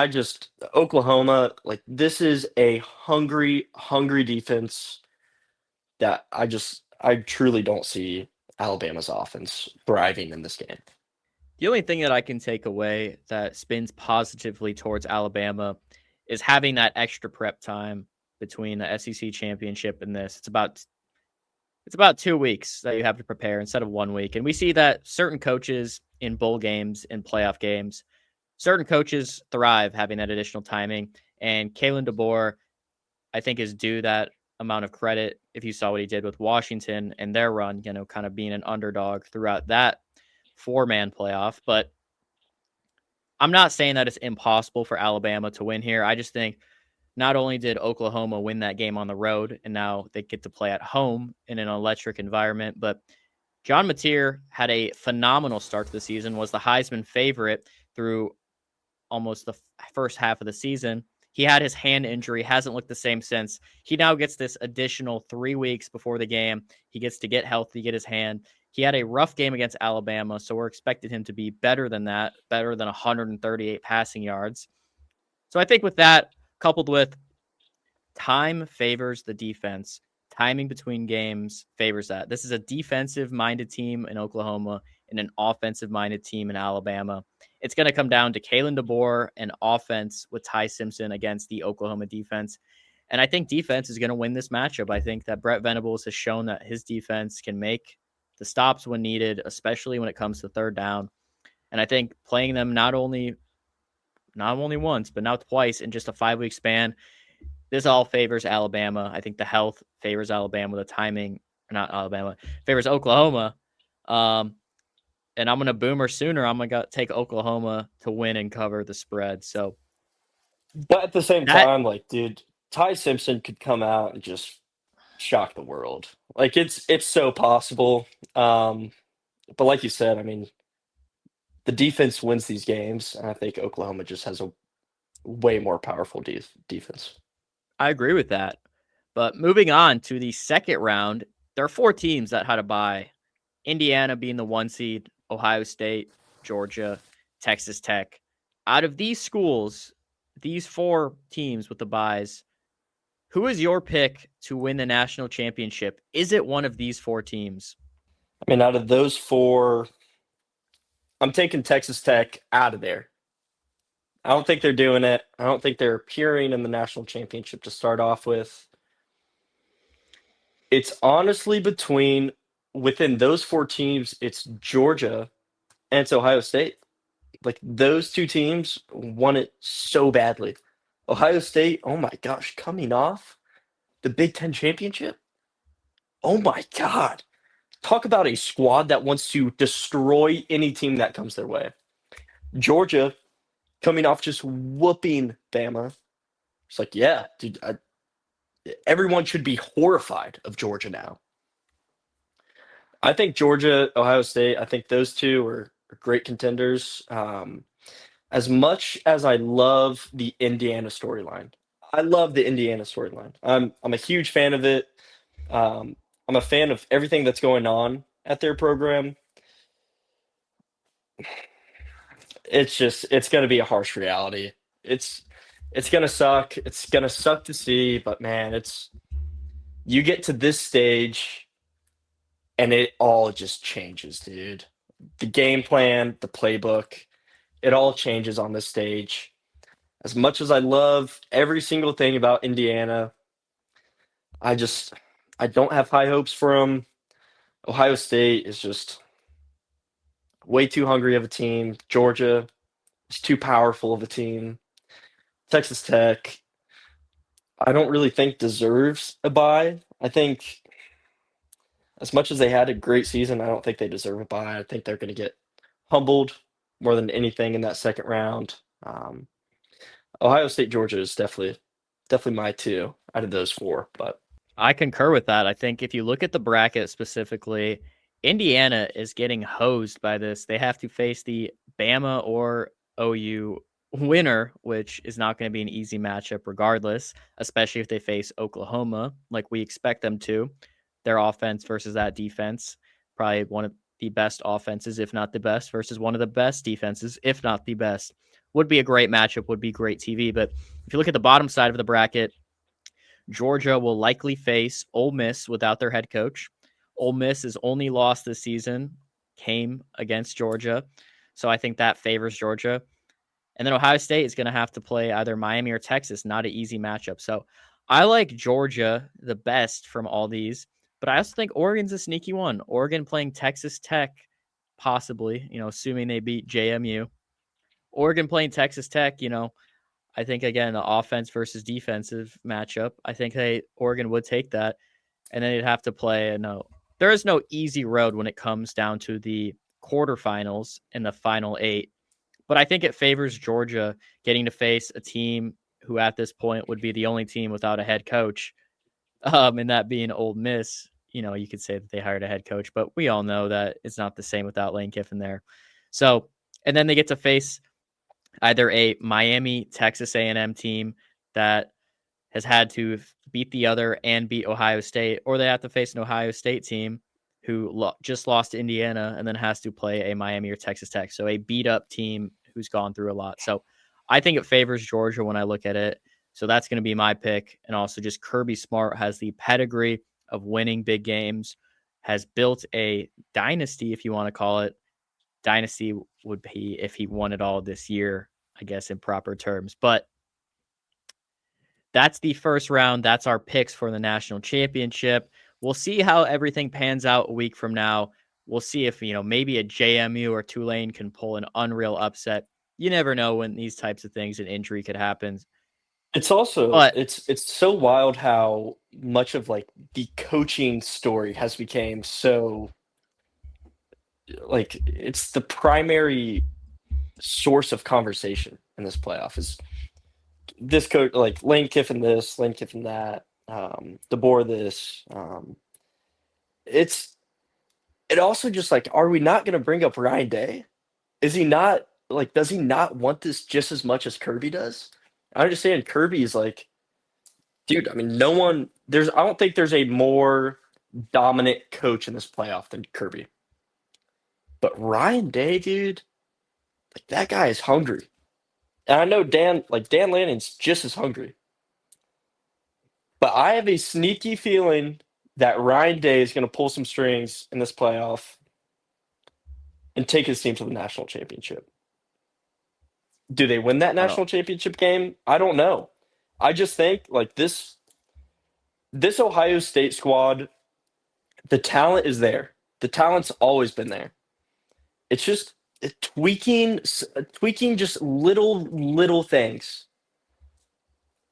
Oklahoma, like this is a hungry, hungry defense that I truly don't see Alabama's offense thriving in this game. the only thing that I can take away that spins positively towards Alabama is having that extra prep time between the SEC championship and this. It's about 2 weeks that you have to prepare instead of 1 week. And we see that certain coaches in bowl games and playoff games, certain coaches thrive having that additional timing. And Kalen DeBoer, I think, is due that amount of credit if you saw what he did with Washington and their run, kind of being an underdog throughout that 4-man playoff. But I'm not saying that it's impossible for Alabama to win here. I just think not only did Oklahoma win that game on the road, and now they get to play at home in an electric environment, but John Mateer had a phenomenal start to the season, was the Heisman favorite through almost the first half of the season. He had his hand injury, hasn't looked the same since. He now gets this additional 3 weeks before the game. He gets to get healthy, get his hand. He had a rough game against Alabama, so we're expecting him to be better than that, better than 138 passing yards. So I think with that, coupled with time favors the defense. Timing between games favors that. This is a defensive minded team in Oklahoma and an offensive minded team in Alabama. It's going to come down to Kalen DeBoer and offense with Ty Simpson against the Oklahoma defense. And I think defense is going to win this matchup. I think that Brett Venables has shown that his defense can make the stops when needed, especially when it comes to third down. And I think playing them not only once, but now twice in just a 5-week span, this all favors Alabama. I think the health favors Alabama. The timing, not Alabama, favors Oklahoma. And I'm going to boomer sooner. I'm going to take Oklahoma to win and cover the spread. So But at the same that time, like, dude, Ty Simpson could come out and just shock the world. Like it's so possible. But like you said, I mean, the defense wins these games, and I think Oklahoma just has a way more powerful defense. I agree with that. But moving on to the second round, there are 4 teams that had a bye. Indiana being the 1 seed, Ohio State, Georgia, Texas Tech. Out of these schools, these 4 teams with the byes, who is your pick to win the national championship? Is it one of these 4 teams? I mean, out of those four, I'm taking Texas Tech out of there. I don't think they're doing it. I don't think they're appearing in the national championship to start off with. It's honestly within those 4 teams, it's Georgia and it's Ohio State. Like those 2 teams want it so badly. Ohio State, oh my gosh, coming off the Big Ten championship. Oh my God. Talk about a squad that wants to destroy any team that comes their way. Georgia coming off just whooping Bama. It's like, yeah, dude, everyone should be horrified of Georgia now. I think Georgia, Ohio State, I think those two are great contenders. As much as I love the Indiana storyline, I love the Indiana storyline. I'm a huge fan of it. Um, I'm a fan of everything that's going on at their program. It's going to be a harsh reality. It's it's going to suck. It's going to suck to see, but man, it's you get to this stage and it all just changes, dude. The game plan, the playbook, it all changes on this stage. As much as I love every single thing about Indiana, I just I don't have high hopes for them. Ohio State is just way too hungry of a team. Georgia is too powerful of a team. Texas Tech, I don't really think deserves a bye. I think as much as they had a great season, I don't think they deserve a bye. I think they're going to get humbled more than anything in that second round. Um, Ohio State, Georgia is definitely my two out of those four. But I concur with that. I think if you look at the bracket specifically, Indiana is getting hosed by this. They have to face the Bama or OU winner, which is not going to be an easy matchup regardless, especially if they face Oklahoma like we expect them to. Their offense versus that defense, probably one of the best offenses, if not the best, versus one of the best defenses, if not the best. Would be a great matchup, would be great TV. But if you look at the bottom side of the bracket, Georgia will likely face Ole Miss without their head coach. Ole Miss's only loss this season came against Georgia. So I think that favors Georgia. And then Ohio State is going to have to play either Miami or Texas. Not an easy matchup. So I like Georgia the best from all these, but I also think Oregon's a sneaky one. Oregon playing Texas Tech, possibly, assuming they beat JMU. Oregon playing Texas Tech, I think again the offense versus defensive matchup. I think Oregon would take that, and then they'd have to play. No, there is no easy road when it comes down to the quarterfinals and the final eight. But I think it favors Georgia getting to face a team who at this point would be the only team without a head coach, and that being Ole Miss. You could say that they hired a head coach, but we all know that it's not the same without Lane Kiffin there. So, and then they get to face either a Miami, Texas A&M team that has had to beat the other and beat Ohio State, or they have to face an Ohio State team who just lost to Indiana and then has to play a Miami or Texas Tech. So a beat up team who's gone through a lot. So I think it favors Georgia when I look at it. So that's going to be my pick. And also just Kirby Smart has the pedigree of winning big games, has built a dynasty, if you want to call it. Dynasty would be if he won it all this year, I guess, in proper terms. But that's the first round. That's our picks for the national championship. We'll see how everything pans out a week from now. We'll see if, maybe a JMU or Tulane can pull an unreal upset. You never know when these types of things, an injury could happen. it's also But it's so wild how much of like the coaching story has become so like it's the primary source of conversation in this playoff is this coach like Lane Kiffin this, Lane Kiffin that, DeBoer this. It's it also just like, are we not going to bring up Ryan Day? Is he not like? Does he not want this just as much as Kirby does? I understand Kirby is like, dude. I mean, no one. There's. I don't think there's a more dominant coach in this playoff than Kirby. But Ryan Day, dude, like that guy is hungry. And I know Dan Lanning's just as hungry. But I have a sneaky feeling that Ryan Day is going to pull some strings in this playoff and take his team to the national championship. Do they win that I don't. national championship game? I don't know. I just think like this Ohio State squad, the talent is there. The talent's always been there. It's just tweaking just little things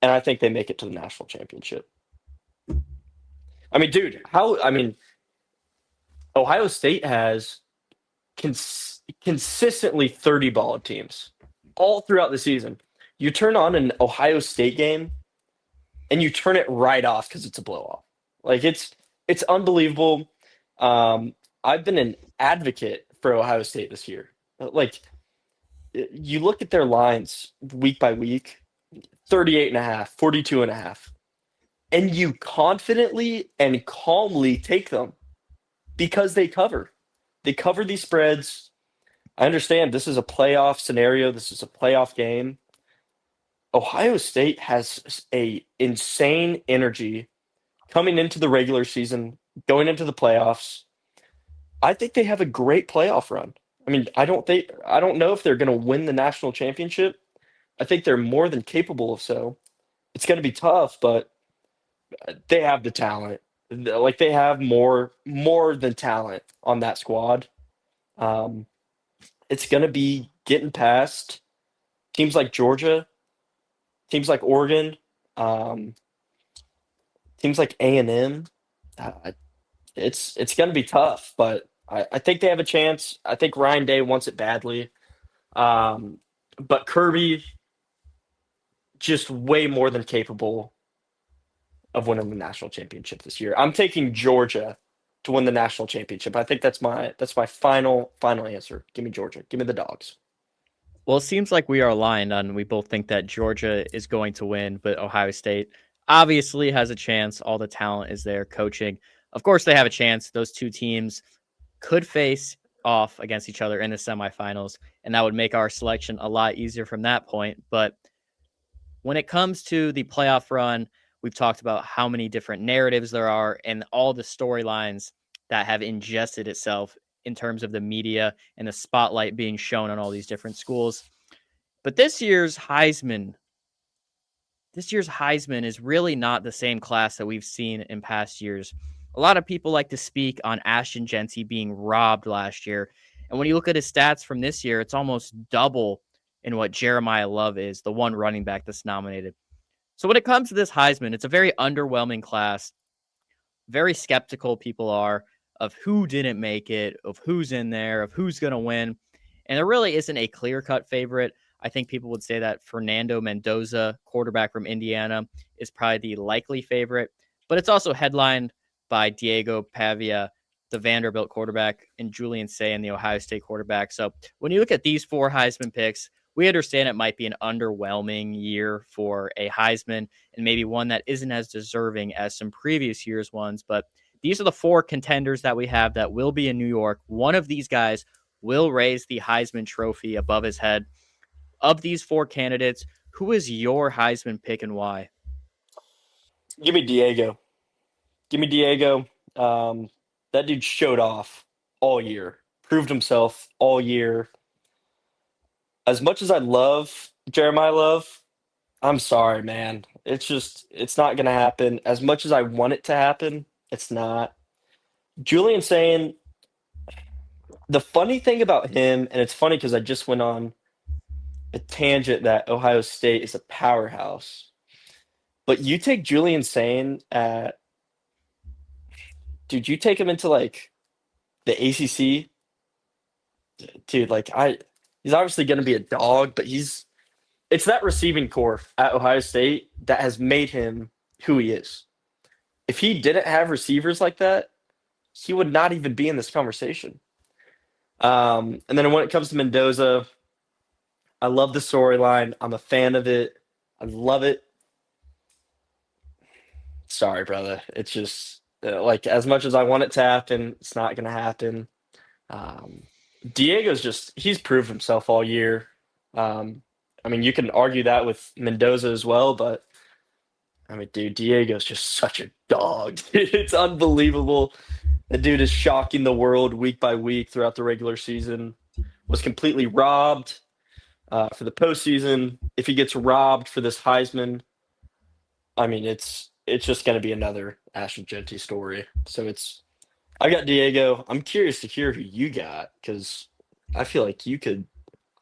and I think they make it to the national championship. I mean, dude, how? I mean, Ohio State has consistently 30 ball teams all throughout the season. You turn on an Ohio State game and you turn it right off because it's a blow off. Like it's unbelievable. Um, I've been an advocate for Ohio State this year. Like you look at their lines week by week, 38 and a half, 42 and a half, and you confidently and calmly take them because they cover. They cover these spreads. I understand this is a playoff scenario. This is a playoff game. Ohio State has a insane energy coming into the regular season, going into the playoffs. I think they have a great playoff run. I mean, I don't know if they're going to win the national championship. I think they're more than capable of so. It's going to be tough, but they have the talent. Like they have more than talent on that squad. Um, it's going to be getting past teams like Georgia, teams like Oregon, um, teams like A&M. Uh, it's going to be tough, but I think they have a chance. I think Ryan Day wants it badly. Um, but Kirby just way more than capable of winning the national championship this year. I'm taking Georgia to win the national championship. I think that's my final answer. Give me Georgia. Give me the dogs. Well, it seems like we are aligned on we both think that Georgia is going to win, but Ohio State obviously has a chance. All the talent is there, coaching. Of course, they have a chance. Those two teams could face off against each other in the semifinals, and that would make our selection a lot easier from that point. But when it comes to the playoff run, we've talked about how many different narratives there are and all the storylines that have ingested itself in terms of the media and the spotlight being shown on all these different schools. But this year's Heisman is really not the same class that we've seen in past years. A lot of people like to speak on Ashton Genty being robbed last year. And when you look at his stats from this year, it's almost double in what Jeremiah Love is, the one running back that's nominated. So when it comes to this Heisman, it's a very underwhelming class. Very skeptical people are of who didn't make it, of who's in there, of who's going to win. And there really isn't a clear cut favorite. I think people would say that Fernando Mendoza, quarterback from Indiana, is probably the likely favorite, but it's also headlined by Diego Pavia, the Vanderbilt quarterback, and Julian Sayin, the Ohio State quarterback. So when you look at these four Heisman picks, we understand it might be an underwhelming year for a Heisman and maybe one that isn't as deserving as some previous years' ones. But these are the four contenders that we have that will be in New York. One of these guys will raise the Heisman Trophy above his head. Of these four candidates, who is your Heisman pick and why? Give me Diego. Give me Diego. Um, that dude showed off all year, proved himself all year. As much as I love Jeremiah Love, I'm sorry, man. It's not gonna happen. As much as I want it to happen, it's not. Julian saying the funny thing about him, and it's funny because I just went on a tangent that Ohio State is a powerhouse. But you take Julian Sane at dude, you take him into like the ACC, dude. He's obviously going to be a dog, but it's that receiving core at Ohio State that has made him who he is. If he didn't have receivers like that, he would not even be in this conversation. And then when it comes to Mendoza, I love the storyline. I'm a fan of it. I love it. Sorry, brother. It's just like as much as I want it to happen, it's not going to happen. Um, Diego's he's proved himself all year. Um, I mean, you can argue that with Mendoza as well, but I mean, dude, Diego's just such a dog. It's unbelievable. The dude is shocking the world week by week throughout the regular season. Was completely robbed for the postseason. If he gets robbed for this Heisman, I mean, it's just going to be another Ashton Genty story. So I got Diego. I'm curious to hear who you got because I feel like you could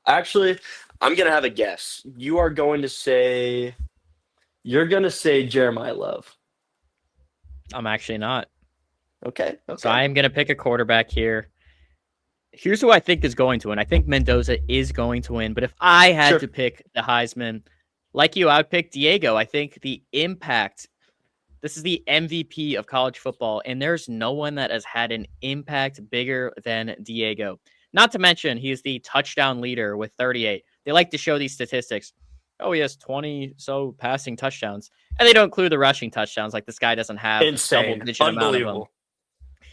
actually. I'm gonna have a guess. You are going to say You're gonna say Jeremiah Love. I'm actually not. Okay, So okay. I am going to pick a quarterback here. Here's who I think is going to win. I think Mendoza is going to win, but if I had Sure. to pick the Heisman, like you, I would pick Diego. I think the impact, this is the MVP of college football, and there's no one that has had an impact bigger than Diego. Not to mention, he is the touchdown leader with 38. They like to show these statistics. Oh, he has 20 so passing touchdowns, and they don't include the rushing touchdowns. Like this guy doesn't have double Insane. digit amount of them.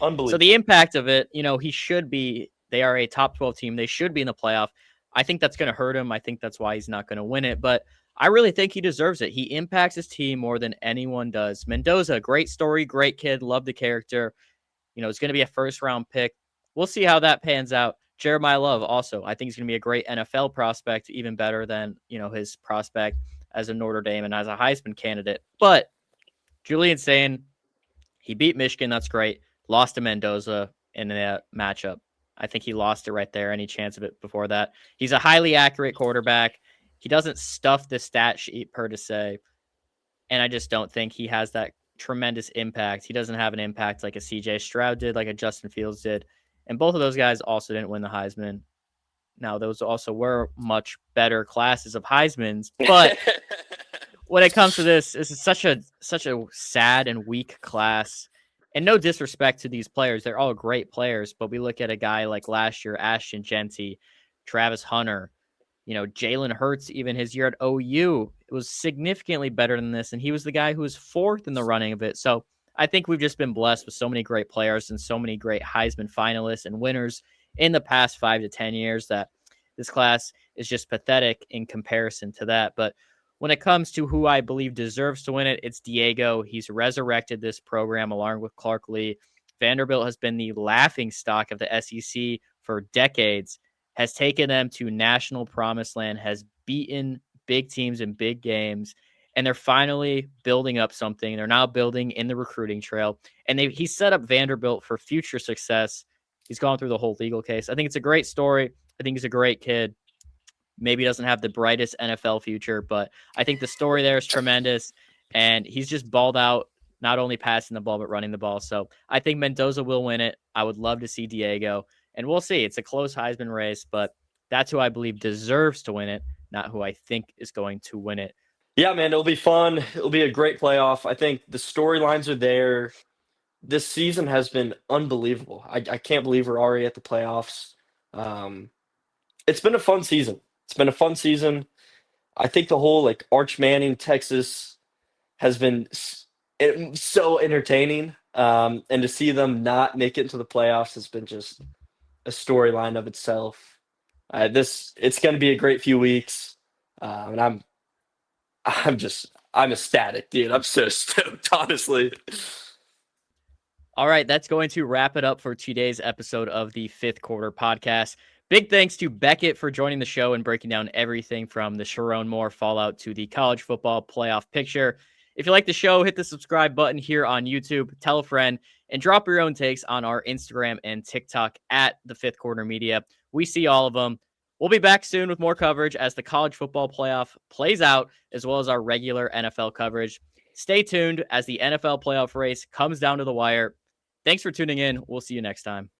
Unbelievable. So the Unbelievable. impact of it, he should be. They are a top 12 team. They should be in the playoff. I think that's going to hurt him. I think that's why he's not going to win it. But I really think he deserves it. He impacts his team more than anyone does. Mendoza, great story, great kid, love the character. It's going to be a first round pick. We'll see how that pans out. Jeremiah Love also, I think he's going to be a great NFL prospect, even better than his prospect as a Notre Dame and as a Heisman candidate. But Julian saying he beat Michigan. That's great. Lost to Mendoza in that matchup. I think he lost it right there. Any chance of it before that? He's a highly accurate quarterback. He doesn't stuff the stat sheet per se, and I just don't think he has that tremendous impact. He doesn't have an impact like a CJ Stroud did, like a Justin Fields did, and both of those guys also didn't win the Heisman. Now, those also were much better classes of Heismans, but when it comes to this is such a sad and weak class. And no disrespect to these players, they're all great players. But we look at a guy like last year, Ashton Genty, Travis Hunter, Jalen Hurts. Even his year at OU, it was significantly better than this, and he was the guy who was fourth in the running of it. So I think we've just been blessed with so many great players and so many great Heisman finalists and winners in the past 5 to 10 years that this class is just pathetic in comparison to that. But when it comes to who I believe deserves to win it, it's Diego. He's resurrected this program along with Clark Lee. Vanderbilt has been the laughing stock of the SEC for decades, has taken them to national promised land, has beaten big teams in big games, and they're finally building up something. They're now building in the recruiting trail, and he set up Vanderbilt for future success. He's gone through the whole legal case. I think it's a great story. I think he's a great kid. Maybe doesn't have the brightest NFL future, but I think the story there is tremendous. And he's just balled out, not only passing the ball, but running the ball. So I think Mendoza will win it. I would love to see Diego. And we'll see. It's a close Heisman race, but that's who I believe deserves to win it, not who I think is going to win it. Yeah, man, it'll be fun. It'll be a great playoff. I think the storylines are there. This season has been unbelievable. I can't believe we're already at the playoffs. Um, it's been a fun season. It's been a fun season. I think the whole like Arch Manning, Texas has been so entertaining. And to see them not make it into the playoffs has been just a storyline of itself. It's going to be a great few weeks, and I'm ecstatic, dude. I'm so stoked, honestly. All right, that's going to wrap it up for today's episode of the Fifth Quarter Podcast. Big thanks to Beckett for joining the show and breaking down everything from the Sharon Moore fallout to the college football playoff picture. If you like the show, hit the subscribe button here on YouTube, tell a friend, and drop your own takes on our Instagram and TikTok at the Fifth Quarter Media. We see all of them. We'll be back soon with more coverage as the college football playoff plays out, as well as our regular NFL coverage. Stay tuned as the NFL playoff race comes down to the wire. Thanks for tuning in. We'll see you next time.